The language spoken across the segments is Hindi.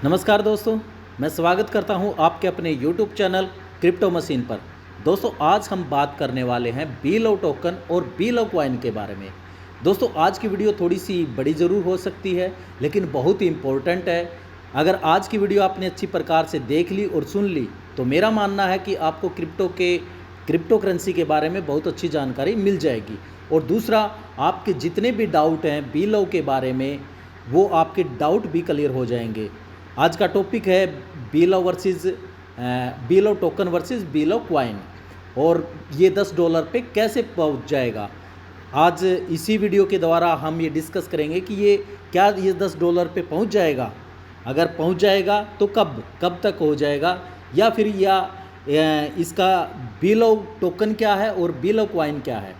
नमस्कार दोस्तों, मैं स्वागत करता हूं आपके अपने YouTube चैनल क्रिप्टो मशीन पर। दोस्तों, आज हम बात करने वाले हैं बीलो टोकन और बीलो कॉइन के बारे में। दोस्तों, आज की वीडियो थोड़ी सी बड़ी ज़रूर हो सकती है, लेकिन बहुत ही इम्पोर्टेंट है। अगर आज की वीडियो आपने अच्छी प्रकार से देख ली और सुन ली, तो मेरा मानना है कि आपको क्रिप्टो करेंसी के बारे में बहुत अच्छी जानकारी मिल जाएगी। और दूसरा, आपके जितने भी डाउट हैं बीलो के बारे में, वो आपके डाउट भी क्लियर हो जाएंगे। आज का टॉपिक है below token versus below coin, और ये $10 पे कैसे पहुंच जाएगा। आज इसी वीडियो के द्वारा हम ये डिस्कस करेंगे कि ये $10 पे पहुंच जाएगा। अगर पहुंच जाएगा तो कब तक हो जाएगा, या फिर इसका बीलो टोकन क्या है और बीलो कॉइन क्या है।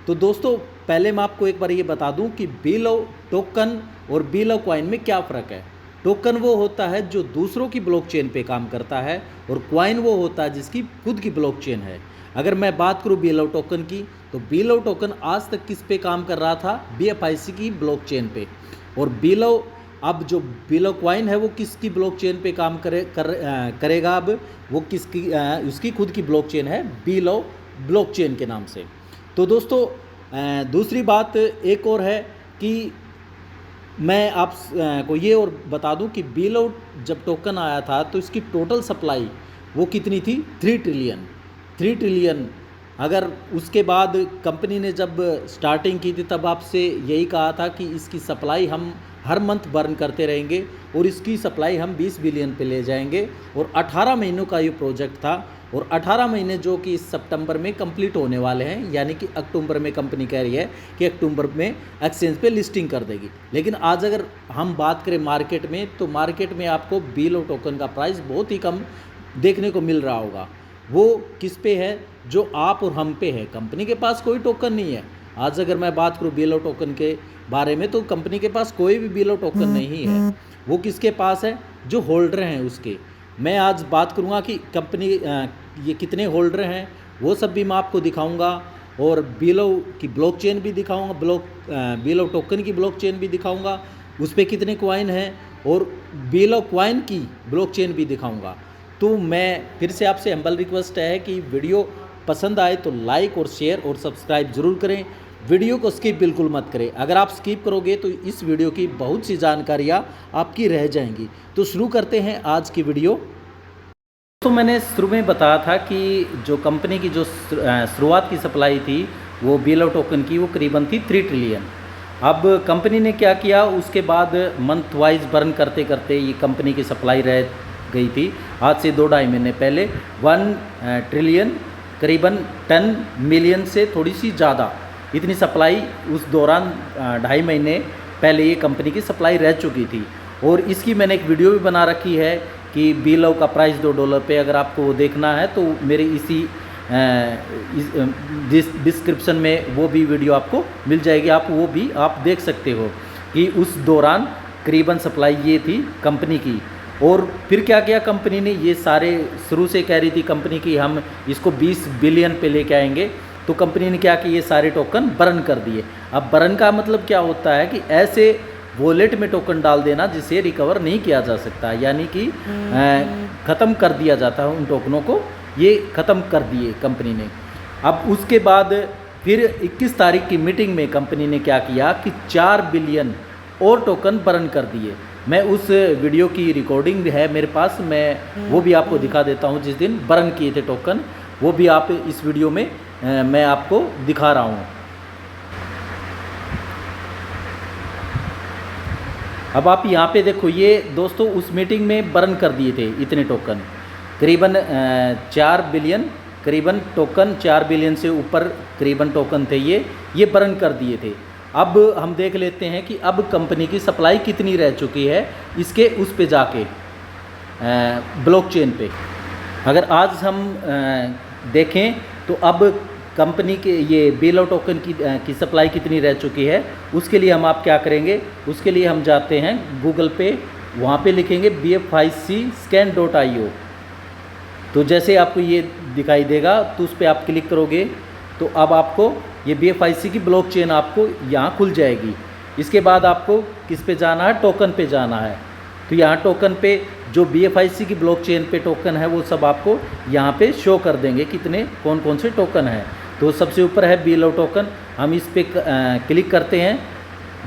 तो दोस्तों, पहले मैं आपको एक बार ये बता दूं कि बीलो टोकन और बीलो कॉइन में क्या फ़र्क है। टोकन वो होता है जो दूसरों की ब्लॉकचेन पे काम करता है, और कॉइन वो होता है जिसकी खुद की ब्लॉकचेन है। अगर मैं बात करूँ बीलो टोकन की, तो बीलो टोकन आज तक किस पे काम कर रहा था? BFIC की ब्लॉकचेन पे। और अब जो बीलो कॉइन है वो किसकी ब्लॉकचेन पे काम करेगा? अब वो उसकी खुद की ब्लॉकचेन है, बीलो ब्लॉकचेन के नाम से। तो दोस्तों, दूसरी बात एक और है कि मैं को ये और बता दूं कि बीलो जब टोकन आया था तो इसकी टोटल सप्लाई वो कितनी थी? 3 ट्रिलियन। अगर उसके बाद कंपनी ने जब स्टार्टिंग की थी, तब आपसे यही कहा था कि इसकी सप्लाई हम हर मंथ बर्न करते रहेंगे और इसकी सप्लाई हम 20 बिलियन पे ले जाएंगे। और 18 महीनों का ये प्रोजेक्ट था, और 18 महीने जो कि इस सितंबर में कंप्लीट होने वाले हैं, यानी कि अक्टूबर में कंपनी कह रही है कि अक्टूबर में एक्सचेंज पे लिस्टिंग कर देगी। लेकिन आज अगर हम बात करें मार्केट में, तो मार्केट में आपको बीलो टोकन का प्राइस बहुत ही कम देखने को मिल रहा होगा। वो किस पे है? जो आप और हम पे है। कंपनी के पास कोई टोकन नहीं है। आज अगर मैं बात करूँ बीलो टोकन के बारे में, तो कंपनी के पास कोई भी बीलो टोकन नहीं है। वो किसके पास है? जो होल्डर हैं उसके। मैं आज बात करूँगा कि कंपनी ये कितने होल्डर हैं, वो सब भी मैं आपको दिखाऊंगा, और बीलो की ब्लॉकचेन भी दिखाऊंगा, बीलो टोकन की ब्लॉकचेन भी दिखाऊंगा, उस पर कितने कॉइन हैं, और बीलो कॉइन की ब्लॉकचेन भी दिखाऊंगा। तो मैं फिर से आपसे हम्बल रिक्वेस्ट है कि वीडियो पसंद आए तो लाइक और शेयर और सब्सक्राइब ज़रूर करें। वीडियो को स्किप बिल्कुल मत करें। अगर आप स्किप करोगे तो इस वीडियो की बहुत सी जानकारियाँ आपकी रह जाएंगी। तो शुरू करते हैं आज की वीडियो। तो मैंने शुरू में बताया था कि जो कंपनी की जो शुरुआत की सप्लाई थी वो बीलो टोकन की, वो करीबन थी 3 ट्रिलियन। अब कंपनी ने क्या किया, उसके बाद मंथ वाइज बर्न करते करते ये कंपनी की सप्लाई रह गई थी। आज से 2-2.5 महीने पहले 1 ट्रिलियन करीबन 10 मिलियन से थोड़ी सी ज़्यादा, इतनी सप्लाई उस दौरान 2.5 महीने पहले ये कंपनी की सप्लाई रह चुकी थी। और इसकी मैंने एक वीडियो भी बना रखी है कि बीलो का प्राइस $2 पे। अगर आपको वो देखना है तो मेरे इसी डिस्क्रिप्शन में वो भी वीडियो आपको मिल जाएगी। आप वो भी आप देख सकते हो कि उस दौरान करीबन सप्लाई ये थी कंपनी की। और फिर क्या किया कंपनी ने? ये सारे शुरू से कह रही थी कंपनी की हम इसको 20 बिलियन पे लेके आएंगे। तो कंपनी ने क्या कि ये सारे टोकन बर्न कर दिए। अब बर्न का मतलब क्या होता है कि ऐसे वॉलेट में टोकन डाल देना जिसे रिकवर नहीं किया जा सकता, यानी कि ख़त्म कर दिया जाता है उन टोकनों को। ये ख़त्म कर दिए कंपनी ने। अब उसके बाद फिर 21 तारीख की मीटिंग में कंपनी ने क्या किया कि 4 बिलियन और टोकन बर्न कर दिए। मैं उस वीडियो की रिकॉर्डिंग है मेरे पास, मैं वो भी आपको दिखा देता हूँ जिस दिन बर्न किए थे टोकन। वो भी आप इस वीडियो में मैं आपको दिखा रहा हूँ। अब आप यहाँ पे देखो, ये दोस्तों उस मीटिंग में बर्न कर दिए थे इतने टोकन, करीबन 4 बिलियन, करीबन टोकन 4 बिलियन से ऊपर करीबन टोकन थे ये बर्न कर दिए थे। अब हम देख लेते हैं कि अब कंपनी की सप्लाई कितनी रह चुकी है इसके उस पे जाके ब्लॉकचेन पे। अगर आज हम देखें तो अब कंपनी के ये बीलो टोकन की सप्लाई कितनी रह चुकी है, उसके लिए हम आप क्या करेंगे? उसके लिए हम जाते हैं गूगल पे, वहाँ पे लिखेंगे BFIC-scan.io। तो जैसे आपको ये दिखाई देगा तो उस पर आप क्लिक करोगे तो अब आपको ये BFIC की ब्लॉकचेन आपको यहाँ खुल जाएगी। इसके बाद आपको किस पे जाना है? टोकन पे जाना है। तो यहाँ टोकन पे जो BFIC की ब्लॉकचेन पे टोकन है वो सब आपको यहाँ पे शो कर देंगे कितने कौन कौन से टोकन हैं। तो सबसे ऊपर है BLO टोकन, हम इस पे क्लिक करते हैं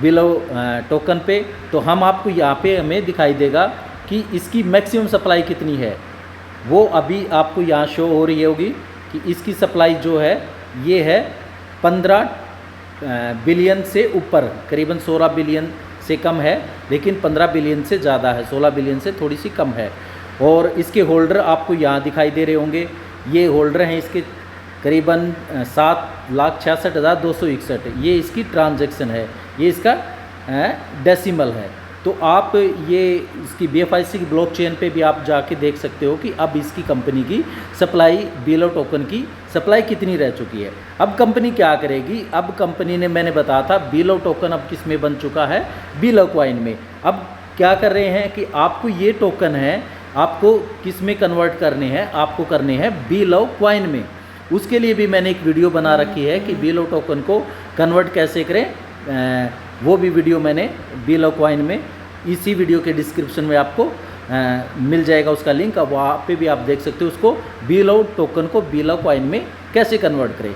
BLO टोकन पे, तो हम आपको यहाँ पे हमें दिखाई देगा कि इसकी मैक्सिमम सप्लाई कितनी है। वो अभी आपको यहाँ शो हो रही होगी कि इसकी सप्लाई जो है ये है 15 बिलियन से ऊपर, करीबन 16 बिलियन से कम है, लेकिन 15 बिलियन से ज़्यादा है, 16 बिलियन से थोड़ी सी कम है। और इसके होल्डर आपको यहाँ दिखाई दे रहे होंगे, ये होल्डर हैं इसके करीबन 7,66,261, ये इसकी ट्रांजैक्शन है, ये इसका डेसिमल है। तो आप ये इसकी BFIC की ब्लॉकचेन पे भी आप जाके देख सकते हो कि अब इसकी कंपनी की सप्लाई BLO टोकन की सप्लाई कितनी रह चुकी है। अब कंपनी क्या करेगी, अब कंपनी ने, मैंने बताया था BLO टोकन अब किस में बन चुका है, BLO कॉइन में। अब क्या कर रहे हैं कि आपको ये टोकन है आपको किस में कन्वर्ट करने हैं, आपको करने हैं BLO कॉइन में। उसके लिए भी मैंने एक वीडियो बना रखी है कि BLO टोकन को कन्वर्ट कैसे करें, वो भी वीडियो मैंने BLO कॉइन में इसी वीडियो के डिस्क्रिप्शन में आपको मिल जाएगा उसका लिंक, अब वहाँ पे भी आप देख सकते हो उसको BLO टोकन को BLO कॉइन में कैसे कन्वर्ट करें।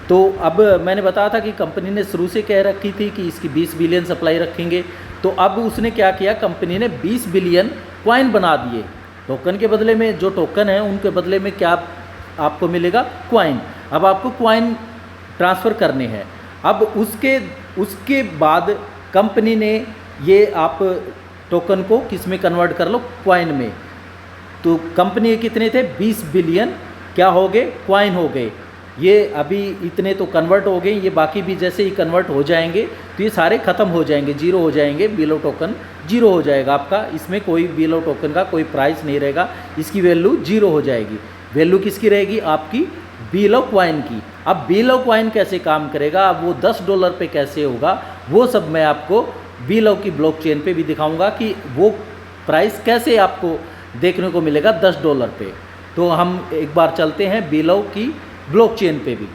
तो अब मैंने बताया था कि कंपनी ने शुरू से कह रखी थी कि इसकी 20 बिलियन सप्लाई रखेंगे, तो अब उसने क्या किया, कंपनी ने 20 बिलियन कॉइन बना दिए। टोकन के बदले में, जो टोकन है उनके बदले में क्या आपको मिलेगा, कॉइन। अब आपको कॉइन ट्रांसफ़र करने हैं। अब उसके बाद कंपनी ने ये आप टोकन को किस में कन्वर्ट कर लो, कॉइन में। तो कंपनी के कितने थे, 20 बिलियन क्या हो गए, कॉइन हो गए। ये अभी इतने तो कन्वर्ट हो गए, ये बाकी भी जैसे ही कन्वर्ट हो जाएंगे तो ये सारे ख़त्म हो जाएंगे, जीरो हो जाएंगे, BLO टोकन जीरो हो जाएगा आपका। इसमें कोई BLO टोकन का कोई प्राइस नहीं रहेगा, इसकी वैल्यू जीरो हो जाएगी। वैल्यू किसकी रहेगी, आपकी BLO कॉइन की। अब BLO कॉइन कैसे काम करेगा, अब वो $10 पे कैसे होगा, वो सब मैं आपको BLO की ब्लॉकचेन पे भी दिखाऊंगा कि वो प्राइस कैसे आपको देखने को मिलेगा $10 पे। तो हम एक बार चलते हैं BLO की ब्लॉकचेन पे भी,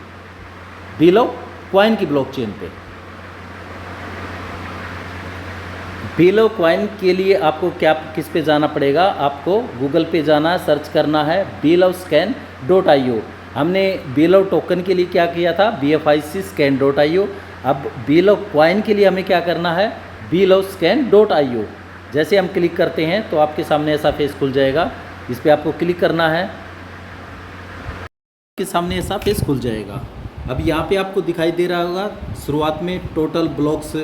BLO कॉइन की ब्लॉकचेन पे। BLO कॉइन के लिए आपको क्या, किस पे जाना पड़ेगा, आपको गूगल पे जाना है, सर्च करना है BLOscan.io। हमने BLO टोकन के लिए क्या किया था, BFIC scan.io। अब BLO कॉइन के लिए हमें क्या करना है, BLOscan.io। जैसे हम क्लिक करते हैं तो आपके सामने ऐसा फेस खुल जाएगा, इस पर आपको क्लिक करना है, आपके सामने ऐसा फेस खुल जाएगा। अब यहाँ पे आपको दिखाई दे रहा होगा शुरुआत में टोटल ब्लॉक्स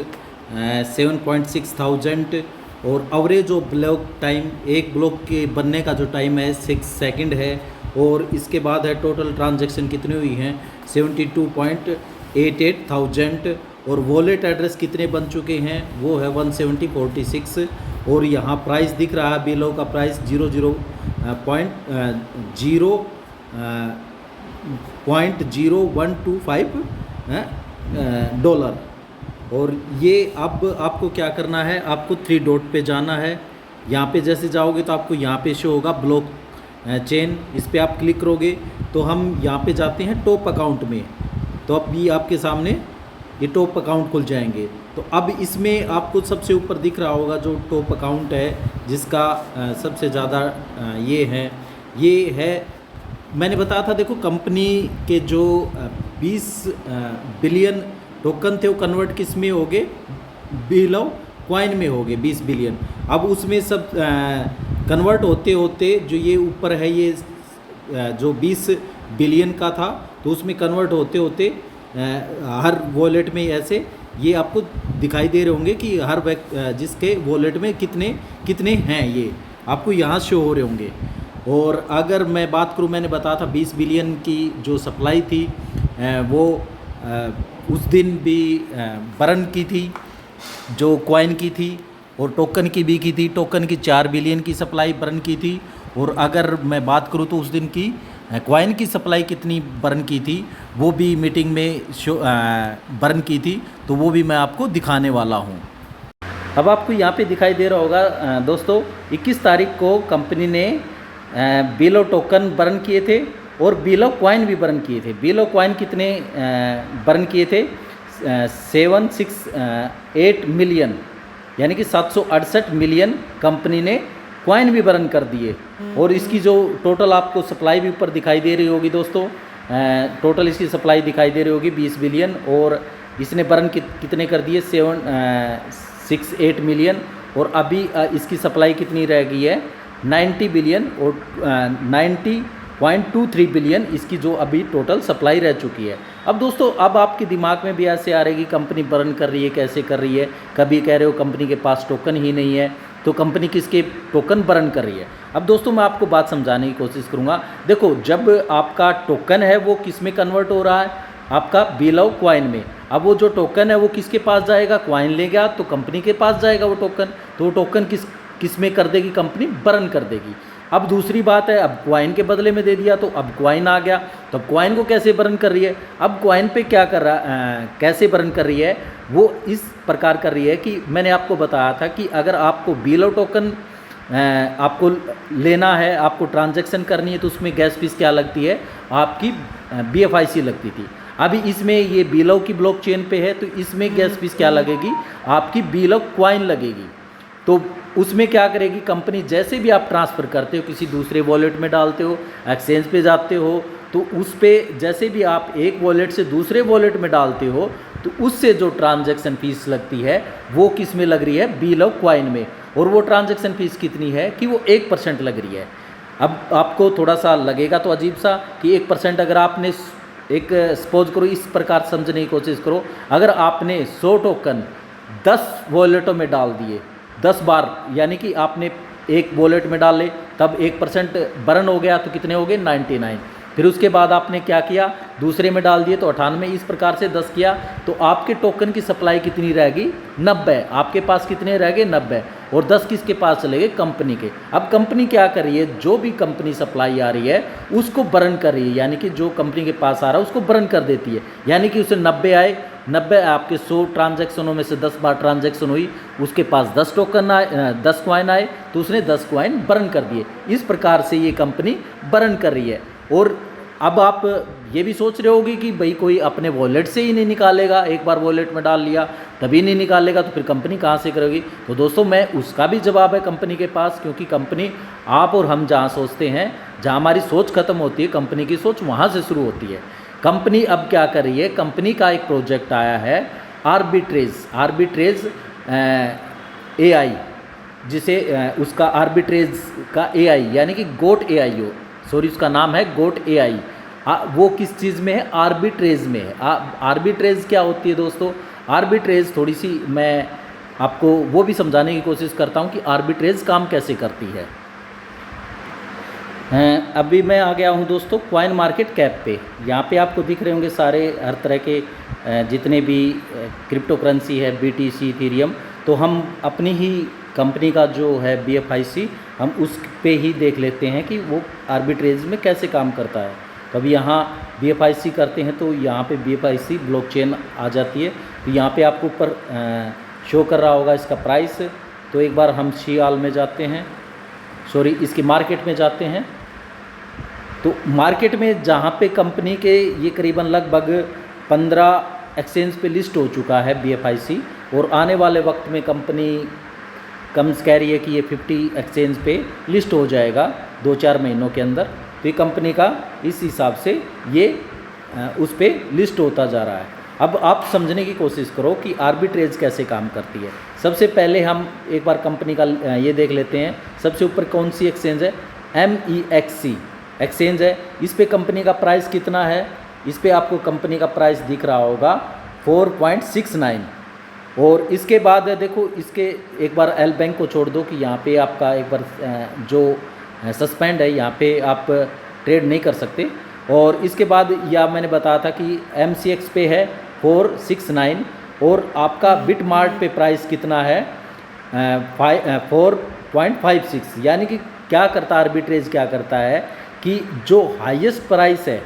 7.6 थाउजेंड और एवरेज ऑफ ब्लॉक टाइम, एक ब्लॉक के बनने का जो टाइम है 6 सेकंड है। और इसके बाद है टोटल ट्रांजैक्शन कितनी हुई हैं 72.88 थाउजेंड। और वॉलेट एड्रेस कितने बन चुके हैं, वो है 17046। और यहाँ प्राइस दिख रहा है BLO का प्राइस 0.0125 डॉलर। और ये अब आपको क्या करना है, आपको 3 डॉट पे जाना है। यहाँ पे जैसे जाओगे तो आपको यहाँ पे शो होगा ब्लॉक चेन, इस पर आप क्लिक करोगे तो हम यहाँ पे जाते हैं टॉप अकाउंट में। तो अब ये आपके सामने ये टॉप अकाउंट खुल जाएंगे। तो अब इसमें आपको सबसे ऊपर दिख रहा होगा जो टॉप अकाउंट है जिसका सबसे ज़्यादा ये है मैंने बताया था। देखो कंपनी के जो 20 बिलियन टोकन थे वो कन्वर्ट किस में हो गए, BLO कॉइन में हो गए 20 बिलियन। अब उसमें सब कन्वर्ट होते होते जो ये ऊपर है ये जो 20 बिलियन का था तो उसमें कन्वर्ट होते होते हर वॉलेट में ऐसे ये आपको दिखाई दे रहे होंगे कि हर जिसके वॉलेट में कितने हैं ये आपको यहाँ शो हो रहे होंगे। और अगर मैं बात करूँ, मैंने बताया था 20 बिलियन की जो सप्लाई थी वो उस दिन भी बर्न की थी जो कॉइन की थी और टोकन की भी की थी। टोकन की 4 बिलियन की सप्लाई बर्न की थी। और अगर मैं बात करूँ तो उस दिन की कॉइन की सप्लाई कितनी बर्न की थी वो भी मीटिंग में बर्न की थी, तो वो भी मैं आपको दिखाने वाला हूँ। अब आपको यहाँ पे दिखाई दे रहा होगा दोस्तों 21 तारीख को कंपनी ने BLO टोकन बर्न किए थे और BLO कॉइन भी बर्न किए थे। BLO कॉइन कितने बर्न किए थे 768 मिलियन यानी कि 768 मिलियन कंपनी ने कॉइन भी बर्न कर दिए। और इसकी जो टोटल आपको सप्लाई भी ऊपर दिखाई दे रही होगी दोस्तों, टोटल इसकी सप्लाई दिखाई दे रही होगी 20 बिलियन, और इसने बर्न कितने कर दिए 768 मिलियन। और अभी इसकी सप्लाई कितनी रह गई है 90 बिलियन, और 90.23 बिलियन इसकी जो अभी टोटल सप्लाई रह चुकी है। अब दोस्तों अब आपके दिमाग में भी ऐसे आ रही है कि कंपनी बर्न कर रही है, कैसे कर रही है। कभी कह रहे हो कंपनी के पास टोकन ही नहीं है, तो कंपनी किसके टोकन बर्न कर रही है। अब दोस्तों मैं आपको बात समझाने की कोशिश करूँगा। देखो जब आपका टोकन है वो किस में कन्वर्ट हो रहा है, आपका बिलो क्वाइन में। अब वो जो टोकन है वो किसके पास जाएगा, क्वाइन ले गया तो कंपनी के पास जाएगा वो टोकन, तो वो टोकन किस में कर देगी, कंपनी बर्न कर देगी। अब दूसरी बात है, अब क्वाइन के बदले में दे दिया तो अब क्वाइन आ गया, तो अब क्वाइन को कैसे बर्न कर रही है। अब क्वाइन पे क्या कर रहा कैसे बर्न कर रही है, वो इस प्रकार कर रही है कि मैंने आपको बताया था कि अगर आपको बिलो टोकन आपको लेना है, आपको ट्रांजैक्शन करनी है, तो उसमें गैस फीस क्या लगती है, आपकी BFIC लगती थी। अभी इसमें ये बिलो की ब्लॉकचेन पे है, तो इसमें गैस फीस क्या लगेगी, आपकी बिलो क्वाइन लगेगी। तो उसमें क्या करेगी कंपनी, जैसे भी आप ट्रांसफ़र करते हो, किसी दूसरे वॉलेट में डालते हो, एक्सचेंज पे जाते हो, तो उस पर जैसे भी आप एक वॉलेट से दूसरे वॉलेट में डालते हो, तो उससे जो ट्रांजैक्शन फीस लगती है वो किस में लग रही है, बिलो क्वाइन में। और वो ट्रांजैक्शन फीस कितनी है कि वो 1% लग रही है। अब आपको थोड़ा सा लगेगा तो अजीब सा कि 1%, अगर आपने एक सपोज करो, इस प्रकार समझने की कोशिश करो, अगर आपने 100 टोकन 10 वॉलेटों में डाल दिए 10 बार, यानी कि आपने एक वॉलेट में डाले तब 1% बर्न हो गया, तो कितने हो गए 99। फिर उसके बाद आपने क्या किया, दूसरे में डाल दिए तो 98, इस प्रकार से 10 किया, तो आपके टोकन की सप्लाई कितनी रहेगी 90। आपके पास कितने रह गए 90, और 10 किसके पास चले गए, कंपनी के। अब कंपनी क्या कर रही है, जो भी कंपनी सप्लाई आ रही है उसको बर्न कर रही है, यानी कि जो कंपनी के पास आ रहा है उसको बर्न कर देती है। यानी कि उसे 90 आए, 90 आपके 100 ट्रांजैक्शनों में से 10 बार ट्रांजैक्शन हुई, उसके पास 10 टोकन आए, 10 क्वाइन आए, तो उसने 10 क्वाइन बर्न कर दिए। इस प्रकार से ये कंपनी बर्न कर रही है। और अब आप ये भी सोच रहे होगी कि भाई कोई अपने वॉलेट से ही नहीं निकालेगा, एक बार वॉलेट में डाल लिया तभी नहीं निकालेगा, तो फिर कंपनी कहाँ से करेगी। तो दोस्तों मैं उसका भी जवाब है कंपनी के पास, क्योंकि कंपनी आप और हम जहाँ सोचते हैं, जहाँ हमारी सोच खत्म होती है, कंपनी की सोच वहाँ से शुरू होती है। कंपनी अब क्या कर रही है, कंपनी का एक प्रोजेक्ट आया है आर्बिट्रेज AI, जिसे उसका आर्बिट्रेज का AI यानी कि गोट AI हो, सॉरी उसका नाम है गोट AI। वो किस चीज़ में है, आर्बिट्रेज में है। आर्बिट्रेज क्या होती है दोस्तों, आर्बिट्रेज थोड़ी सी मैं आपको वो भी समझाने की कोशिश करता हूँ कि आर्बिट्रेज काम कैसे करती है। अभी मैं आ गया हूँ दोस्तों क्वाइन मार्केट कैप पे। यहाँ पे आपको दिख रहे होंगे सारे हर तरह के जितने भी क्रिप्टो करेंसी है, BTC, इथेरियम। तो हम अपनी ही कंपनी का जो है BFIC, हम उस पे ही देख लेते हैं कि वो आर्बिट्रेज में कैसे काम करता है। तो अभी यहाँ BFIC करते हैं तो यहाँ पे BFIC ब्लॉकचेन आ जाती है। तो यहाँ पे आपको ऊपर शो कर रहा होगा इसका प्राइस। तो एक बार हम शियाल में जाते हैं, सॉरी इसकी मार्केट में जाते हैं। तो मार्केट में जहाँ पे कंपनी के ये करीबन लगभग 15 एक्सचेंज पे लिस्ट हो चुका है BFIC, और आने वाले वक्त में कंपनी कम्स कह रही है कि ये 50 एक्सचेंज पे लिस्ट हो जाएगा 2-4 महीनों के अंदर। तो ये कंपनी का इस हिसाब से ये उस पे लिस्ट होता जा रहा है। अब आप समझने की कोशिश करो कि आर्बिट्रेज कैसे काम करती है। सबसे पहले हम एक बार कंपनी का ये देख लेते हैं। सबसे ऊपर कौन सी एक्सचेंज है, MEXC एक्सचेंज है। इस पे कंपनी का प्राइस कितना है, इस पे आपको कंपनी का प्राइस दिख रहा होगा 4.69। और इसके बाद देखो, इसके एक बार एल बैंक को छोड़ दो कि यहाँ पे आपका एक बार जो सस्पेंड है, यहाँ पे आप ट्रेड नहीं कर सकते। और इसके बाद या मैंने बताया था कि MCX पे है 469, और आपका बिटमार्ट पे प्राइस कितना है 4.56। यानी कि क्या करता है आर्बिट्रेज, क्या करता है कि जो हाईएस्ट प्राइस है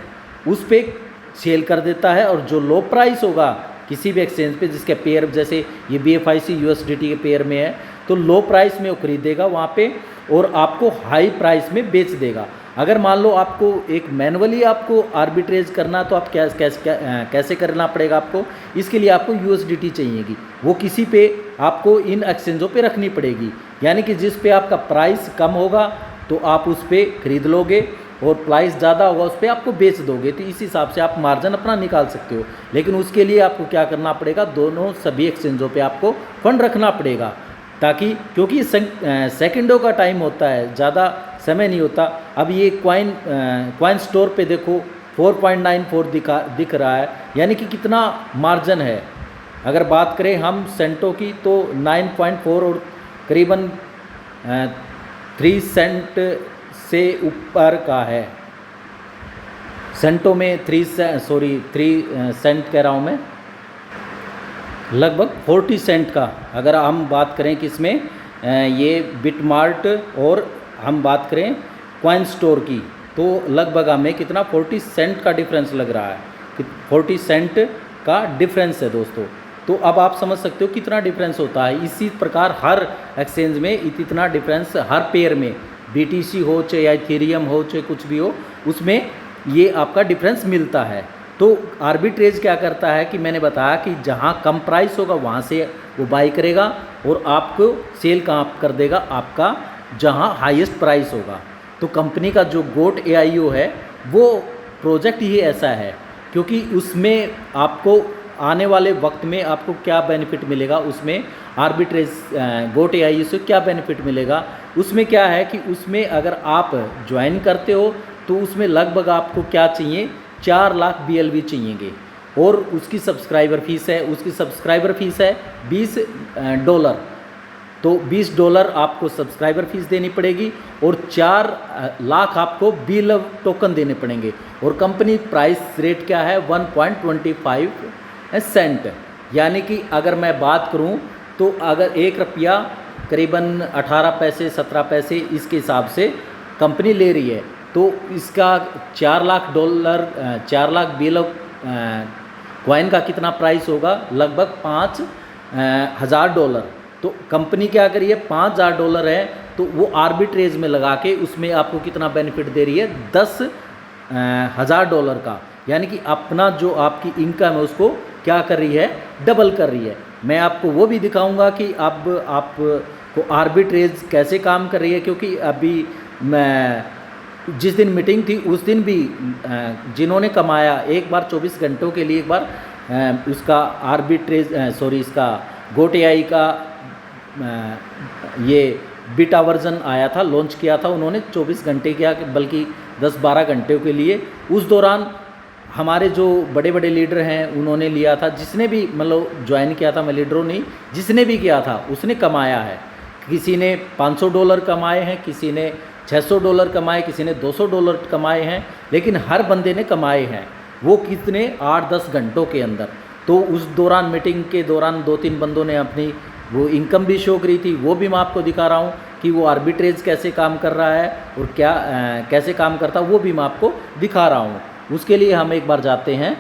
उस पे सेल कर देता है, और जो लो प्राइस होगा किसी भी एक्सचेंज पे जिसके पेयर, जैसे ये BFIC USDT के पेयर में है, तो लो प्राइस में वो खरीदेगा वहाँ पे और आपको हाई प्राइस में बेच देगा। अगर मान लो आपको एक मैनुअली आपको आर्बिट्रेज करना, तो आप कैसे करना पड़ेगा आपको, इसके लिए आपको USDT चाहिएगी, वो किसी पे आपको इन एक्सचेंजों पे रखनी पड़ेगी, यानी कि जिस पे आपका प्राइस कम होगा तो आप उस पर खरीद लोगे और प्राइस ज़्यादा होगा उस पर आपको बेच दोगे, तो इस हिसाब से आप मार्जिन अपना निकाल सकते हो। लेकिन उसके लिए आपको क्या करना पड़ेगा, दोनों सभी एक्सचेंजों पे आपको फंड रखना पड़ेगा, ताकि क्योंकि सेकंडों का टाइम होता है, ज़्यादा समय नहीं होता। अब ये कॉइन स्टोर पे देखो 4.94 दिख रहा है, यानी कि कितना मार्जिन है। अगर बात करें हम सेंटो की तो 9.4 और करीबन 3 सेंट से ऊपर का है। सेंटो में 3 सेंट कह रहा हूँ मैं, लगभग 40 सेंट का। अगर हम बात करें किसमें, ये बिटमार्ट और हम बात करें कॉइन स्टोर की, तो लगभग हमें कितना 40 सेंट का डिफरेंस लग रहा है, कि 40 सेंट का डिफरेंस है दोस्तों। तो अब आप समझ सकते हो कितना डिफरेंस होता है। इसी प्रकार हर एक्सचेंज में इतना डिफरेंस, हर पेयर में BTC हो चाहे इथेरियम हो चाहे कुछ भी हो, उसमें ये आपका डिफरेंस मिलता है। तो आर्बिट्रेज क्या करता है कि मैंने बताया कि जहाँ कम प्राइस होगा वहाँ से वो बाई करेगा और आपको सेल कहाँ कर देगा, आपका जहाँ हाईएस्ट प्राइस होगा। तो कंपनी का जो गोट AIO है वो प्रोजेक्ट ही ऐसा है, क्योंकि उसमें आपको आने वाले वक्त में आपको क्या बेनिफिट मिलेगा, उसमें आर्बिट्रेज गोट AIO से क्या बेनिफिट मिलेगा, उसमें क्या है कि उसमें अगर आप ज्वाइन करते हो तो उसमें लगभग आपको क्या चाहिए, 4 लाख BLV चाहिएंगे, और उसकी सब्सक्राइबर फीस है, उसकी सब्सक्राइबर फीस है $20। तो $20 आपको सब्सक्राइबर फीस देनी पड़ेगी और 4 लाख आपको BLV टोकन देने पड़ेंगे। और कंपनी प्राइस रेट क्या है, 1.25 सेंट, यानी कि अगर मैं बात करूं तो अगर 1 रुपया करीबन 18 पैसे 17 पैसे इसके हिसाब से कंपनी ले रही है, तो इसका $4 लाख BLV कॉइन का कितना प्राइस होगा, लगभग $5,000। तो कंपनी क्या करी है, $5,000 है, तो वो आर्बिट्रेज में लगा के उसमें आपको कितना बेनिफिट दे रही है, $10,000 का, यानी कि अपना जो आपकी इनकम है उसको क्या कर रही है, डबल कर रही है। मैं आपको वो भी दिखाऊंगा कि अब आपको आर्बिट्रेज कैसे काम कर रही है, क्योंकि अभी मैं जिस दिन मीटिंग थी उस दिन भी जिन्होंने कमाया, एक बार 24 घंटों के लिए एक बार उसका आर्बिट्रेज इसका गोट AI का ये बीटा वर्जन आया था, लॉन्च किया था उन्होंने, 24 घंटे किया, बल्कि 10-12 घंटे के लिए। उस दौरान हमारे जो बड़े बड़े लीडर हैं उन्होंने लिया था, जिसने भी मतलब ज्वाइन किया था, मैं लीडरों नहीं, जिसने भी किया था उसने कमाया है। किसी ने $500 कमाए हैं, किसी ने $600 कमाए, किसी ने $200 कमाए हैं, लेकिन हर बंदे ने कमाए हैं। वो कितने, 8-10 घंटों के अंदर। तो उस दौरान मीटिंग के दौरान 2-3 बंदों ने अपनी वो इनकम भी शो करी थी, वो भी मैं आपको दिखा रहा हूँ कि वो आर्बिट्रेज कैसे काम कर रहा है और क्या कैसे काम करता है, वो भी मैं आपको दिखा रहा हूँ। उसके लिए हम एक बार जाते हैं,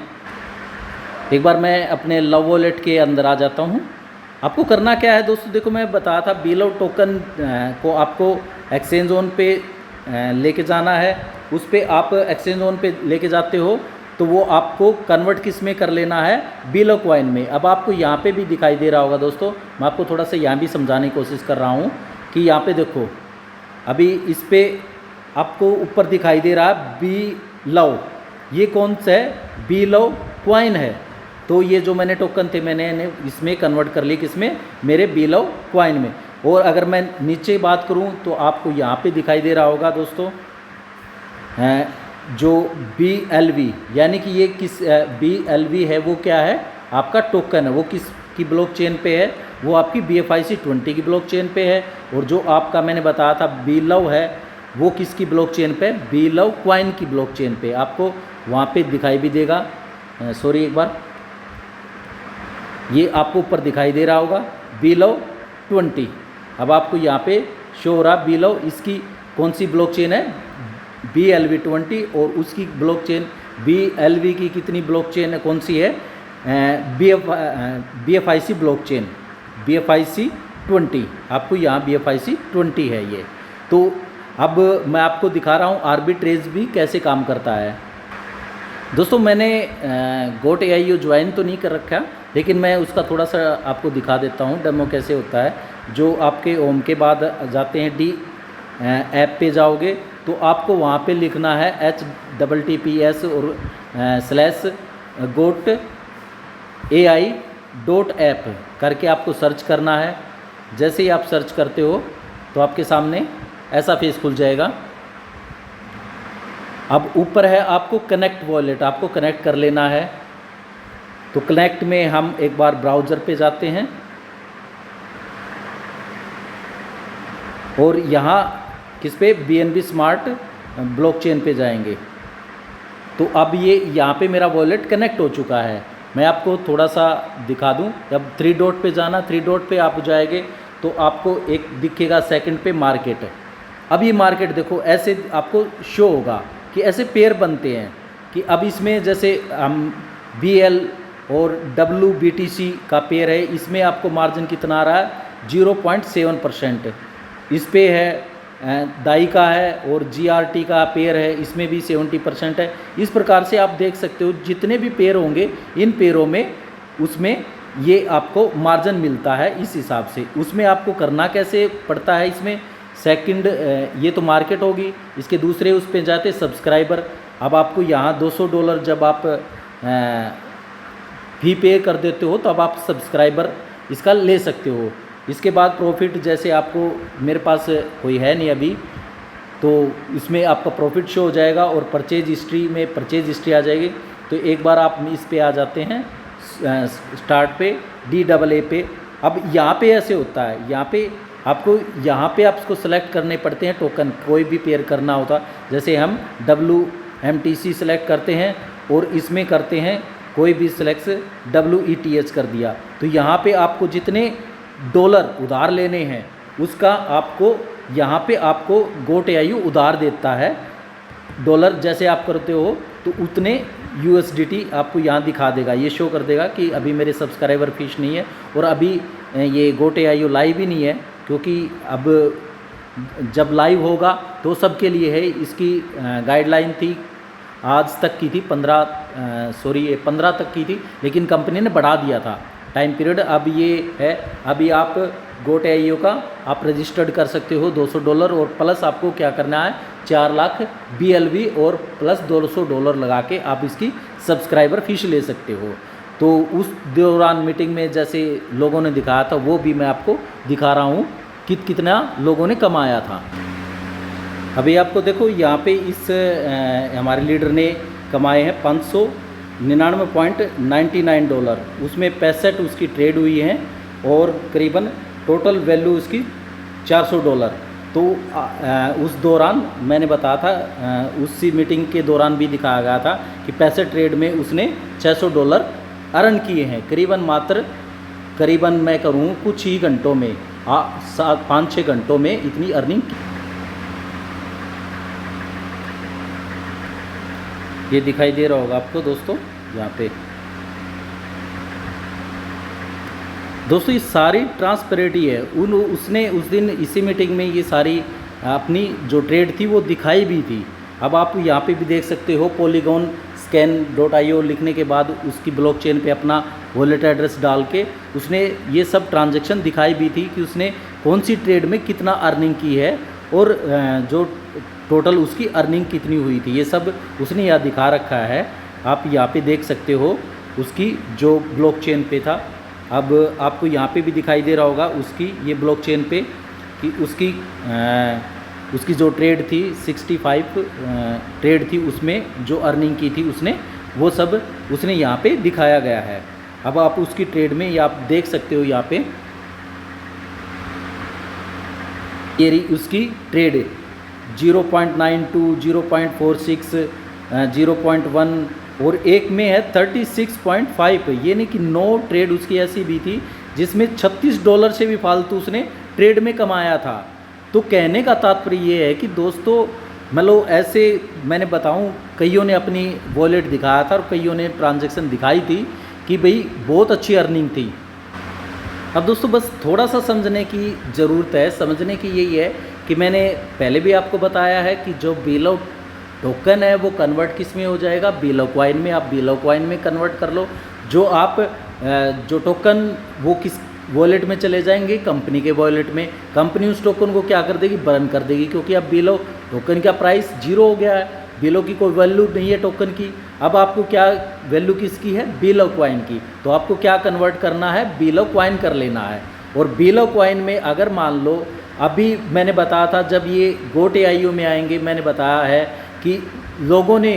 एक बार मैं अपने लव वॉलेट के अंदर आ जाता हूँ। आपको करना क्या है दोस्तों, देखो मैं बताया था BLV टोकन को आपको एक्सचेंज ऑन पे लेके जाना है। उस पर आप एक्सचेंज ऑन पे लेके जाते हो तो वो आपको कन्वर्ट किस में कर लेना है, BLV कॉइन में। अब आपको यहाँ पे भी दिखाई दे रहा होगा दोस्तों, मैं आपको थोड़ा सा यहाँ भी समझाने की कोशिश कर रहा हूँ कि यहाँ पे देखो, अभी इस पर आपको ऊपर दिखाई दे रहा है BLV, ये कौन सा है, BLV कॉइन है। तो ये जो मैंने टोकन थे मैंने इसमें कन्वर्ट कर ली, किसमें, मेरे BLV कॉइन में। और अगर मैं नीचे बात करूं तो आपको यहाँ पे दिखाई दे रहा होगा दोस्तों जो BLV, यानी कि ये किस BLV है, वो क्या है, आपका टोकन है, वो किस की ब्लॉकचेन पे है, वो आपकी BFIC20 की ब्लॉकचेन पे है। और जो आपका मैंने बताया था BLV है, वो किसकी ब्लॉकचेन पे, BLV कॉइन की ब्लॉकचेन पे, आपको वहाँ पे दिखाई भी देगा। सॉरी, एक बार ये आपको ऊपर दिखाई दे रहा होगा BLV20। अब आपको यहाँ पे शो हो रहा BLV, इसकी कौन सी ब्लॉकचेन है, BLV20, और उसकी ब्लॉकचेन BLV की कितनी ब्लॉकचेन है, कौन सी है, BFIC ब्लॉकचेन, BFIC20। आपको यहाँ BFIC20 है ये। तो अब मैं आपको दिखा रहा हूँ आर्बिट्रेज भी कैसे काम करता है। दोस्तों मैंने गोट AIO ज्वाइन तो नहीं कर रखा, लेकिन मैं उसका थोड़ा सा आपको दिखा देता हूँ डेमो कैसे होता है। जो आपके होम के बाद जाते हैं डी ऐप पे जाओगे तो आपको वहाँ पे लिखना है HTTPS और /gotai.app करके आपको सर्च करना है। जैसे ही आप सर्च करते हो तो आपके सामने ऐसा फेस खुल जाएगा। अब ऊपर है आपको कनेक्ट वॉलेट, आपको कनेक्ट कर लेना है। तो कनेक्ट में हम एक बार ब्राउज़र पे जाते हैं और यहाँ किस पे BNB स्मार्ट ब्लॉकचेन पे जाएंगे। तो अब ये यहाँ पे मेरा वॉलेट कनेक्ट हो चुका है। मैं आपको थोड़ा सा दिखा दूँ। जब 3 डॉट पे जाना, 3 डॉट पे आप जाएंगे तो आपको एक दिखेगा सेकंड पे मार्केट। अब ये मार्केट देखो ऐसे आपको शो होगा कि ऐसे पेयर बनते हैं कि अब इसमें जैसे हम BL और WBTC का पेयर है, इसमें आपको मार्जिन कितना आ रहा है 0.7%। इस पे है दाई का है और GRT का पेयर है, इसमें भी 70% है। इस प्रकार से आप देख सकते हो जितने भी पेयर होंगे इन पेयरों में उसमें ये आपको मार्जिन मिलता है। इस हिसाब से उसमें आपको करना कैसे पड़ता है, इसमें सेकंड ये तो मार्केट होगी, इसके दूसरे उस पे जाते सब्सक्राइबर। अब आपको यहाँ $200 जब आप फी पे कर देते हो तो अब आप सब्सक्राइबर इसका ले सकते हो। इसके बाद प्रॉफिट, जैसे आपको मेरे पास कोई है नहीं अभी, तो इसमें आपका प्रॉफिट शो हो जाएगा और परचेज हिस्ट्री में परचेज हिस्ट्री आ जाएगी। तो एक बार आप इस पे आ जाते हैं स्टार्ट पे DAA पे। अब यहाँ पे ऐसे होता है, यहाँ पे आपको सेलेक्ट करने पड़ते हैं टोकन, कोई भी पेयर करना होता। जैसे हम WMTC सेलेक्ट करते हैं और इसमें करते हैं कोई भी सिलेक्ट WETH कर दिया। तो यहाँ पे आपको जितने डॉलर उधार लेने हैं उसका आपको यहाँ पे आपको गोट AIO उधार देता है। डॉलर जैसे आप करते हो तो उतने USDT आपको यहाँ दिखा देगा, ये शो कर देगा कि अभी मेरे सब्सक्राइबर फीस नहीं है। और अभी ये गोट AIO लाइव ही नहीं है, क्योंकि अब जब लाइव होगा तो सबके लिए है। इसकी गाइडलाइन थी आज तक की थी 15 तक की थी, लेकिन कंपनी ने बढ़ा दिया था टाइम पीरियड। अब ये है, अभी आप गोट AIO का आप रजिस्टर्ड कर सकते हो $200 और प्लस आपको क्या करना है 4 लाख BLV और प्लस $200 लगा के आप इसकी सब्सक्राइबर फीस ले सकते हो। तो उस दौरान मीटिंग में जैसे लोगों ने दिखाया था वो भी मैं आपको दिखा रहा हूँ कितना लोगों ने कमाया था। अभी आपको देखो यहाँ पे इस हमारे लीडर ने कमाए हैं $599.99। उसमें 65 उसकी ट्रेड हुई हैं और करीबन टोटल वैल्यू उसकी $400। तो उस दौरान मैंने बताया था, उसी मीटिंग के दौरान भी दिखाया गया था कि 65 ट्रेड में उसने $600 अर्न किए हैं। करीबन मैं करूँ कुछ ही घंटों में 5-6 घंटों में इतनी अर्निंग की। ये दिखाई दे रहा होगा आपको दोस्तों यहाँ पे। दोस्तों ये सारी ट्रांसपेरेंटी है। उसने उस दिन इसी मीटिंग में ये सारी अपनी जो ट्रेड थी वो दिखाई भी थी। अब आप यहाँ पे भी देख सकते हो Polygon Scan.io लिखने के बाद उसकी ब्लॉकचेन पे अपना वॉलेट एड्रेस डाल के उसने ये सब ट्रांजैक्शन दिखाई भी थी कि उसने कौन सी ट्रेड में कितना अर्निंग की है और जो टोटल उसकी अर्निंग कितनी हुई थी, ये सब उसने यहाँ दिखा रखा है। आप यहाँ पे देख सकते हो उसकी जो ब्लॉकचेन पे था। अब आपको यहाँ पे भी दिखाई दे रहा होगा उसकी ये ब्लॉकचेन पे कि उसकी जो ट्रेड थी 65 ट्रेड थी, उसमें जो अर्निंग की थी उसने वो सब उसने यहाँ पे दिखाया गया है। अब आप उसकी ट्रेड में ये आप देख सकते हो यहाँ पे ये रही उसकी ट्रेड 0.92, 0.46, 0.1 और एक में है 36.5। ये नहीं कि 9 ट्रेड उसकी ऐसी भी थी जिसमें $36 से भी फालतू उसने ट्रेड में कमाया था। तो कहने का तात्पर्य ये है कि दोस्तों मतलब ऐसे मैंने बताऊं कईयों ने अपनी वॉलेट दिखाया था और कईयों ने ट्रांजैक्शन दिखाई थी कि भाई बहुत अच्छी अर्निंग थी। अब दोस्तों बस थोड़ा सा समझने की ज़रूरत है। समझने की यही है कि मैंने पहले भी आपको बताया है कि जो बीलो टोकन है वो कन्वर्ट किस में हो जाएगा, बीलो कॉइन में। आप बीलो कॉइन में कन्वर्ट कर लो। जो आप जो टोकन वो किस वॉलेट में चले जाएंगे, कंपनी के वॉलेट में। कंपनी उस टोकन को क्या कर देगी, बर्न कर देगी, क्योंकि अब बीलो टोकन का प्राइस 0 हो गया है। बीलो की कोई वैल्यू नहीं है टोकन की। अब आपको क्या वैल्यू किसकी है, बीलो कॉइन की। तो आपको क्या कन्वर्ट करना है, बीलो कॉइन कर लेना है। और बीलो कॉइन में अगर मान लो अभी मैंने बताया था जब ये GoTIO में आएंगे, मैंने बताया है कि लोगों ने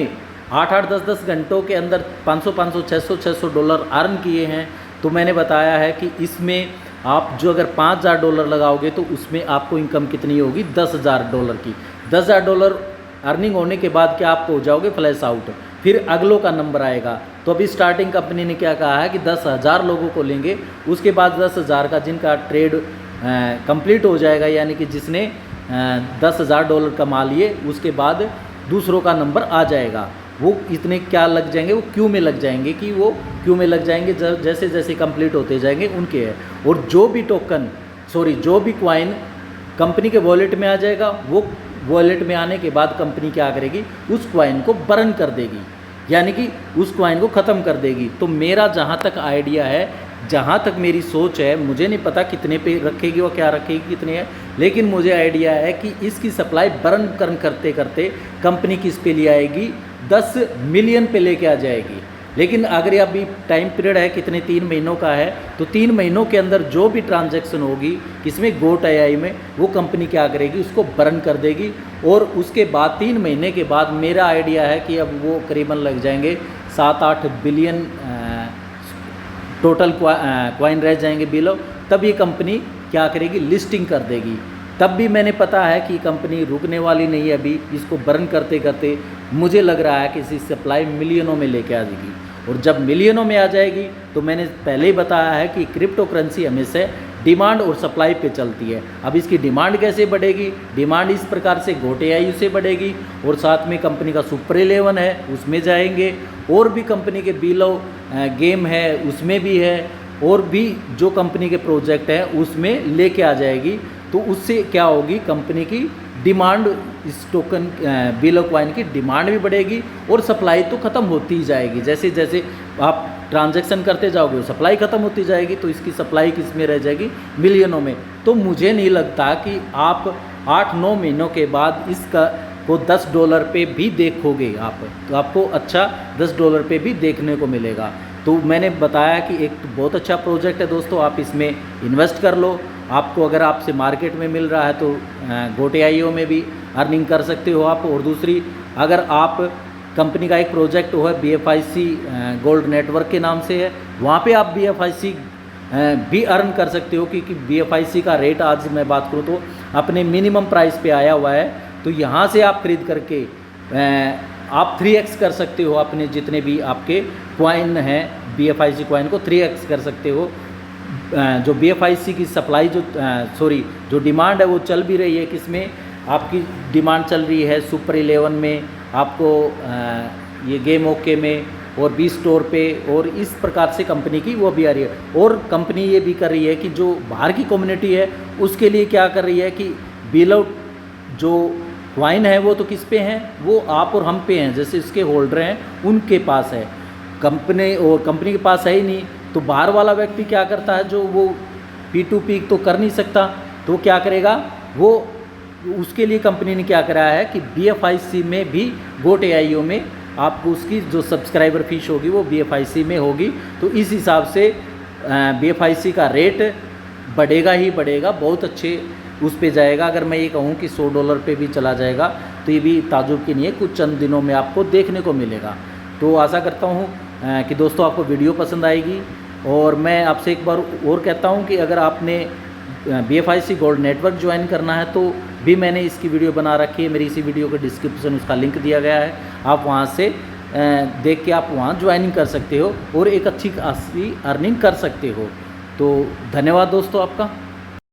8-8 10-10 घंटों के अंदर 500-500 600-600 डॉलर अर्न किए हैं। तो मैंने बताया है कि इसमें आप जो अगर $5000 लगाओगे तो उसमें आपको इनकम कितनी होगी, $10,000 की। $10,000 अर्निंग होने के बाद क्या आप हो जाओगे फ्लैश आउट, फिर अगलों का नंबर आएगा। तो अभी स्टार्टिंग कंपनी ने क्या कहा है कि 10,000 लोगों को लेंगे, उसके बाद 10,000 का जिनका ट्रेड कंप्लीट हो जाएगा, यानी कि जिसने $10,000 कमा लिए, उसके बाद दूसरों का नंबर आ जाएगा। वो इतने क्या लग जाएंगे, वो क्यू में लग जाएंगे, कि वो क्यू में लग जाएंगे जैसे जैसे कंप्लीट होते जाएंगे उनके है। और जो भी जो भी कॉइन कंपनी के वॉलेट में आ जाएगा, वो वॉलेट में आने के बाद कंपनी क्या करेगी, उस कॉइन को बर्न कर देगी, यानी कि उस कॉइन को ख़त्म कर देगी। तो मेरा जहाँ तक आइडिया है, जहाँ तक मेरी सोच है, मुझे नहीं पता कितने पे रखेगी और क्या रखेगी, कितने है, लेकिन मुझे आइडिया है कि इसकी सप्लाई बर्न करते करते कंपनी किस पे ले आएगी, 10 मिलियन पे लेके आ जाएगी। लेकिन अगर अभी टाइम पीरियड है कितने, 3 महीनों का है, तो 3 महीनों के अंदर जो भी ट्रांजैक्शन होगी किसमें, GoTIO में, वो कंपनी क्या करेगी, उसको बर्न कर देगी। और उसके बाद 3 महीने के बाद मेरा आइडिया है कि अब वो करीबन लग जाएंगे 7-8 बिलियन टोटल कॉइन रह जाएंगे बिलो। तब ये कंपनी क्या करेगी, लिस्टिंग कर देगी। तब भी मैंने पता है कि कंपनी रुकने वाली नहीं है। अभी इसको बर्न करते करते मुझे लग रहा है कि इसकी सप्लाई मिलियनों में लेके आ जाएगी। और जब मिलियनों में आ जाएगी तो मैंने पहले ही बताया है कि क्रिप्टो करेंसी हमेशा डिमांड और सप्लाई पे चलती है। अब इसकी डिमांड कैसे बढ़ेगी, डिमांड इस प्रकार से GoTIO से बढ़ेगी, और साथ में कंपनी का सुपर 11 है उसमें जाएंगे, और भी कंपनी के बीलो गेम है उसमें भी है, और भी जो कंपनी के प्रोजेक्ट हैं उसमें लेके आ जाएगी। तो उससे क्या होगी, कंपनी की डिमांड, इस टोकन बीलो कॉइन की डिमांड भी बढ़ेगी, और सप्लाई तो ख़त्म होती ही जाएगी। जैसे जैसे आप ट्रांजैक्शन करते जाओगे सप्लाई ख़त्म होती जाएगी, तो इसकी सप्लाई किस में रह जाएगी, मिलियनों में। तो मुझे नहीं लगता कि आप 8-9 महीनों के बाद इसका को $10 पे भी देखोगे आप, तो आपको अच्छा $10 पे भी देखने को मिलेगा। तो मैंने बताया कि एक बहुत अच्छा प्रोजेक्ट है दोस्तों, आप इसमें इन्वेस्ट कर लो। आपको अगर आपसे मार्केट में मिल रहा है तो GoTIO में भी अर्निंग कर सकते हो आप। और दूसरी, अगर आप कंपनी का एक प्रोजेक्ट हो है BFIC गोल्ड नेटवर्क के नाम से है, वहाँ पे आप BFIC भी अर्न कर सकते हो, क्योंकि BFIC का रेट आज मैं बात करूँ तो अपने मिनिमम प्राइस पे आया हुआ है। तो यहाँ से आप खरीद करके आप 3x कर सकते हो अपने जितने भी आपके कॉइन हैं, BFIC कॉइन को 3x कर सकते हो। जो BFIC की सप्लाई जो डिमांड है वो चल भी रही है, किसमें आपकी डिमांड चल रही है, सुपर 11 में, आपको ये गेम ओके में, और B स्टोर पे, और इस प्रकार से कंपनी की वो भी आ रही है। और कंपनी ये भी कर रही है कि जो बाहर की कम्युनिटी है उसके लिए क्या कर रही है कि बीलो जो कॉइन है वो तो किस पे हैं, वो आप और हम पे हैं, जैसे इसके होल्डर हैं उनके पास है, कंपनी के पास है ही नहीं। तो बाहर वाला व्यक्ति क्या करता है, जो वो P2P तो कर नहीं सकता, तो क्या करेगा वो, उसके लिए कंपनी ने क्या कराया है कि BFIC में भी GoTIO में आपको उसकी जो सब्सक्राइबर फीस होगी वो BFIC में होगी। तो इस हिसाब से BFIC का रेट बढ़ेगा ही बढ़ेगा, बहुत अच्छे उस पे जाएगा। अगर मैं ये कहूँ कि $100 पे भी चला जाएगा तो ये भी ताजुब की नहीं है, कुछ चंद दिनों में आपको देखने को मिलेगा। तो आशा करता हूँ कि दोस्तों आपको वीडियो पसंद आएगी। और मैं आपसे एक बार और कहता हूँ कि अगर आपने BFIC गोल्ड नेटवर्क ज्वाइन करना है तो भी मैंने इसकी वीडियो बना रखी है, मेरी इसी वीडियो के डिस्क्रिप्शन उसका लिंक दिया गया है, आप वहाँ से देख के आप वहाँ ज्वाइनिंग कर सकते हो और एक अच्छी खासी अर्निंग कर सकते हो। तो धन्यवाद दोस्तों आपका।